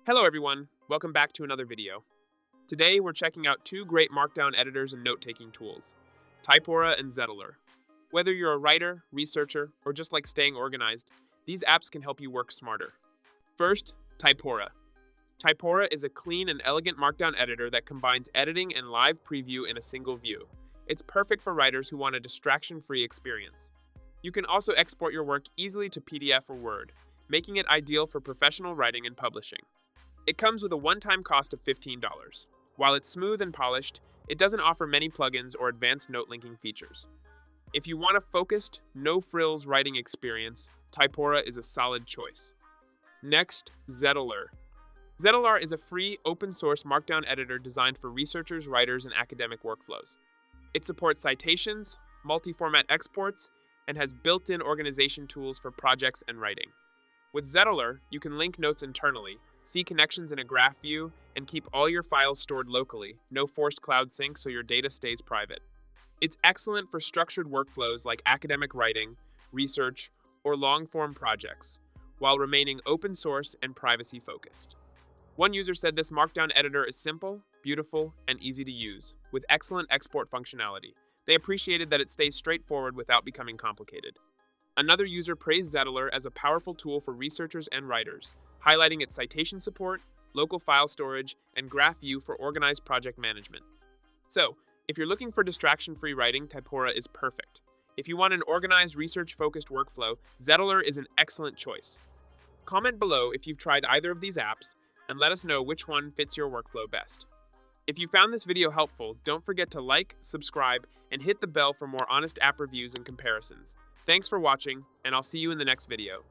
Hello everyone, welcome back to another video. Today we're checking out two great Markdown editors and note-taking tools, Typora and Zettlr. Whether you're a writer, researcher, or just like staying organized, these apps can help you work smarter. First, Typora. Typora is a clean and elegant Markdown editor that combines editing and live preview in a single view. It's perfect for writers who want a distraction-free experience. You can also export your work easily to PDF or Word, making it ideal for professional writing and publishing. It comes with a one-time cost of $15. While it's smooth and polished, it doesn't offer many plugins or advanced note linking features. If you want a focused, no-frills writing experience, Typora is a solid choice. Next, Zettlr. Zettlr is a free, open-source Markdown editor designed for researchers, writers, and academic workflows. It supports citations, multi-format exports, and has built-in organization tools for projects and writing. With Zettlr, you can link notes internally, see connections in a graph view, and keep all your files stored locally, no forced cloud sync so your data stays private. It's excellent for structured workflows like academic writing, research, or long-form projects, while remaining open source and privacy-focused. One user said this Markdown editor is simple, beautiful, and easy to use, with excellent export functionality. They appreciated that it stays straightforward without becoming complicated. Another user praised Zettlr as a powerful tool for researchers and writers, highlighting its citation support, local file storage, and graph view for organized project management. So, if you're looking for distraction-free writing, Typora is perfect. If you want an organized, research-focused workflow, Zettlr is an excellent choice. Comment below if you've tried either of these apps, and let us know which one fits your workflow best. If you found this video helpful, don't forget to like, subscribe, and hit the bell for more honest app reviews and comparisons. Thanks for watching, and I'll see you in the next video.